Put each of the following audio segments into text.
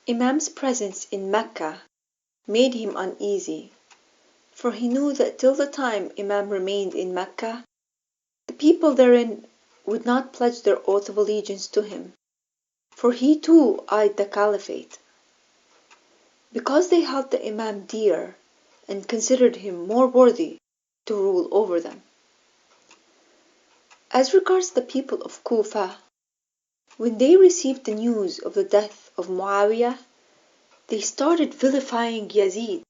Imam's presence in Mecca made him uneasy, for he knew that till the time Imam remained in Mecca, the people therein would not pledge their oath of allegiance to him, for he too eyed the caliphate. Because they held the Imam dear and considered him more worthy to rule over them. As regards the people of Kufa, when they received the news of the death of Muawiyah, they started vilifying Yazid.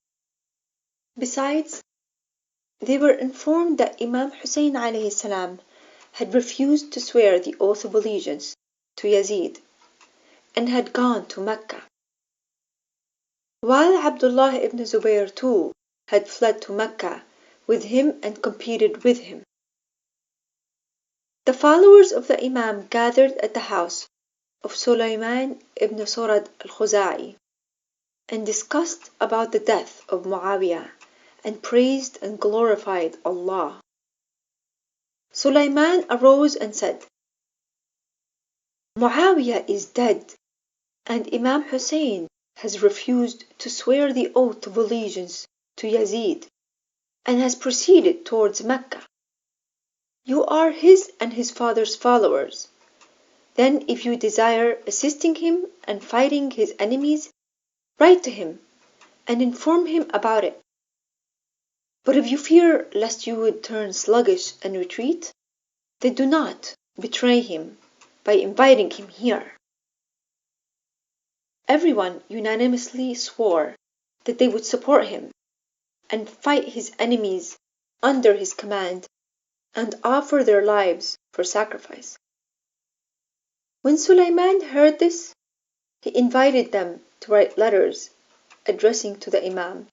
Besides, they were informed that Imam Hussein alayhi salam had refused to swear the oath of allegiance to Yazid and had gone to Mecca, while Abdullah ibn Zubayr too had fled to Mecca with him and competed with him. The followers of the Imam gathered at the house of Sulaiman ibn Surad al-Khuza'i and discussed about the death of Muawiyah and praised and glorified Allah. Sulaiman arose and said, Muawiyah is dead, and Imam Hussein has refused to swear the oath of allegiance to Yazid and has proceeded towards Mecca. You are his and his father's followers. Then if you desire assisting him and fighting his enemies, write to him and inform him about it. But if you fear lest you would turn sluggish and retreat, then do not betray him by inviting him here. Everyone unanimously swore that they would support him and fight his enemies under his command and offer their lives for sacrifice. When Sulaiman heard this, he invited them to write letters addressing to the Imam,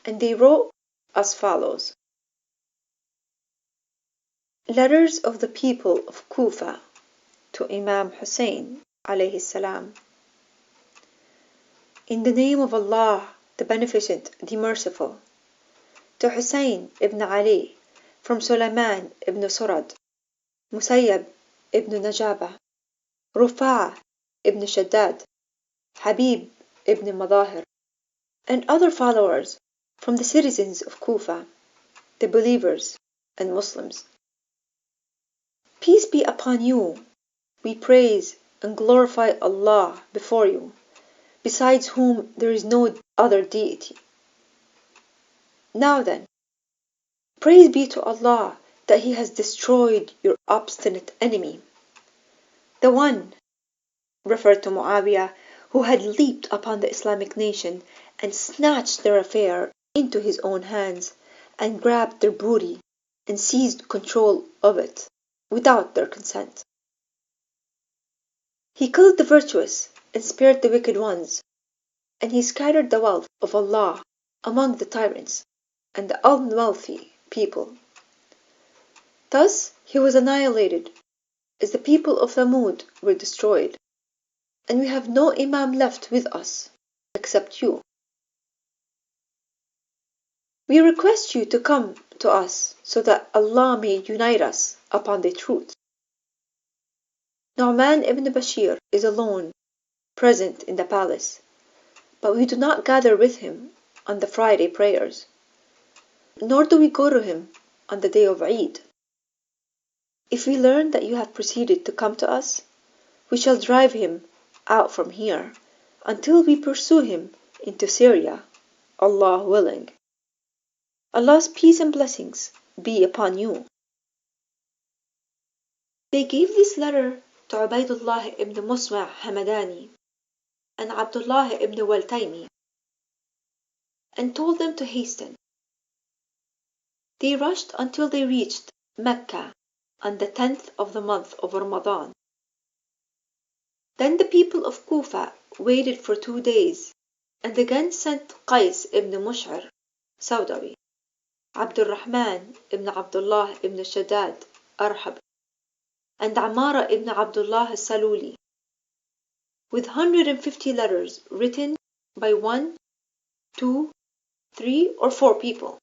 and they wrote as follows. Letters of the people of Kufa to Imam Hussein alayhi salam. In the name of Allah, the Beneficent, the Merciful, to Hussein ibn Ali, from Sulaiman ibn Surad, Musayyab ibn Najaba, Rufa' ibn Shaddad, Habib ibn Madahir, and other followers from the citizens of Kufa, the believers and Muslims. Peace be upon you. We praise and glorify Allah before you, besides whom there is no other deity. Now then, praise be to Allah that He has destroyed your obstinate enemy, the one, referred to Muawiyah, who had leaped upon the Islamic nation and snatched their affair into his own hands and grabbed their booty and seized control of it without their consent. He killed the virtuous and spared the wicked ones, and he scattered the wealth of Allah among the tyrants and the unwealthy people. Thus he was annihilated, as the people of Thamud were destroyed, and we have no Imam left with us except you. We request you to come to us so that Allah may unite us upon the truth. Nu'man ibn Bashir is alone present in the palace, but we do not gather with him on the Friday prayers, nor do we go to him on the day of Eid. If we learn that you have proceeded to come to us, we shall drive him out from here until we pursue him into Syria, Allah willing. Allah's peace and blessings be upon you. They gave this letter to Ubaydullah ibn Musma' Hamadani and Abdullah ibn Waltaymi and told them to hasten. They rushed until they reached Mecca on the 10th of the month of Ramadan. Then the people of Kufa waited for 2 days and again sent Qais ibn Mush'ir Sawdawi, Abdurrahman ibn Abdullah ibn Shaddad Arhab, and Amara ibn Abdullah Saluli, with 150 letters written by 1, 2, 3, or 4 people.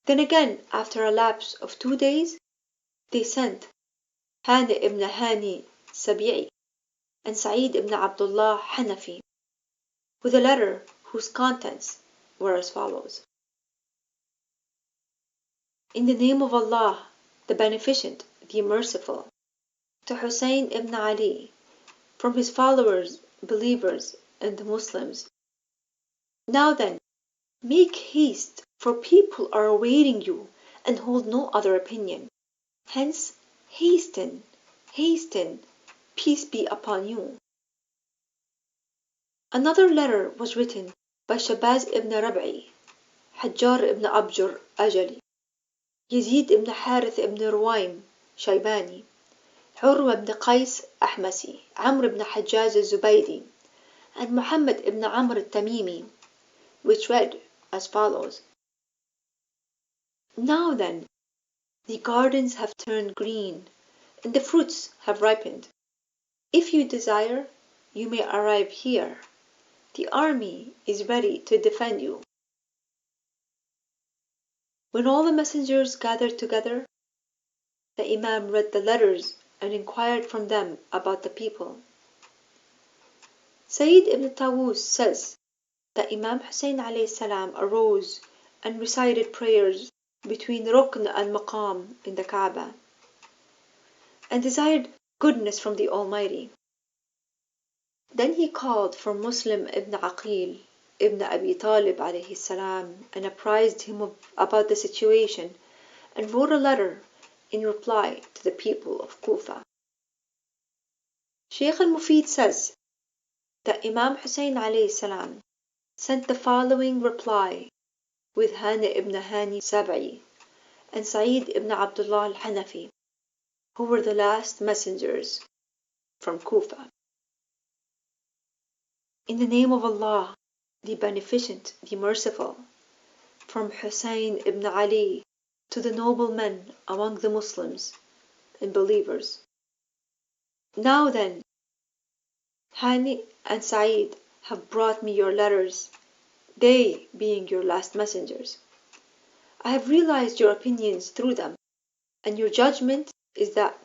Then again, after a lapse of 2 days, they sent Hani ibn Hani Sabi'i, and Sa'id ibn Abdullah Hanafi, with a letter whose contents were as follows. In the name of Allah, the Beneficent, the Merciful, to Hussein ibn Ali, from his followers, believers, and the Muslims. Now then, make haste, for people are awaiting you and hold no other opinion. Hence, hasten, hasten, peace be upon you. Another letter was written by Shabaz ibn Rab'i, Hajjar ibn Abjur Ajali, Yazid ibn Harith ibn Ruwaym Shaybani, Urwa ibn Qais Ahmasi, Amr ibn Hajjaj al-Zubaydi, and Muhammad ibn Amr al-Tamimi, which read as follows. Now then, the gardens have turned green, and the fruits have ripened. If you desire, you may arrive here. The army is ready to defend you. When all the messengers gathered together, the Imam read the letters and inquired from them about the people. Sayyid ibn Tawus says that Imam Hussein alayhi salam arose and recited prayers between Rukn and Maqam in the Kaaba and desired goodness from the Almighty. Then he called for Muslim ibn Aqil ibn Abi Talib alayhi salam and apprised him about the situation and wrote a letter in reply to the people of Kufa. Shaykh al-Mufid says that Imam Hussein alayhi salam sent the following reply with Hani ibn Hani Sab'i and Sa'id ibn Abdullah al-Hanafi, who were the last messengers from Kufa. In the name of Allah, the Beneficent, the Merciful, from Hussein ibn Ali to the noble men among the Muslims and believers. Now then, Hani and Sa'id have brought me your letters, they being your last messengers. I have realized your opinions through them, and your judgment is that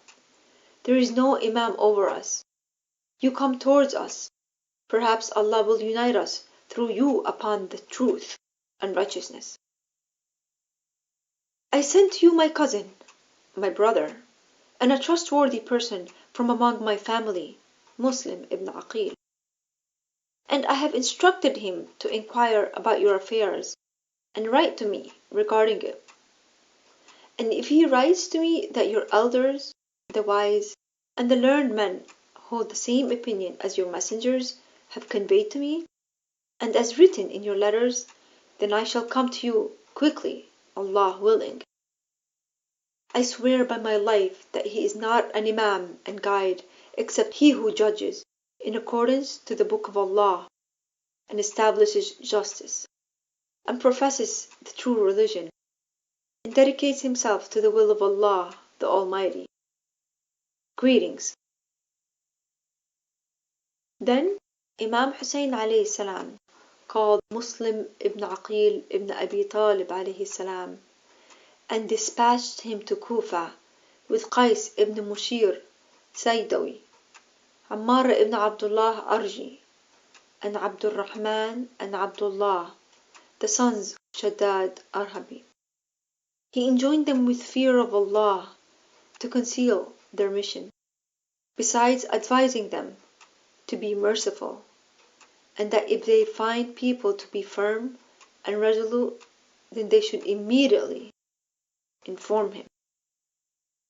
there is no Imam over us. You come towards us. Perhaps Allah will unite us through you upon the truth and righteousness. I sent to you my cousin, my brother, and a trustworthy person from among my family, Muslim ibn Aqil. And I have instructed him to inquire about your affairs and write to me regarding it. And if he writes to me that your elders, the wise, and the learned men hold the same opinion as your messengers have conveyed to me, and as written in your letters, then I shall come to you quickly, Allah willing. I swear by my life that he is not an Imam and guide except he who judges in accordance to the Book of Allah and establishes justice and professes the true religion and dedicates himself to the will of Allah the Almighty. Greetings. Then Imam Hussein alayhi salam called Muslim ibn Aqil ibn Abi Talib alayhi salam and dispatched him to Kufa with Qais ibn Mushir Saydawi, Ammar ibn Abdullah Arji, and Abdul Rahman and Abdullah, the sons of Shaddad Arhabi. He enjoined them with fear of Allah to conceal their mission, besides advising them to be merciful, and that if they find people to be firm and resolute, then they should immediately inform him.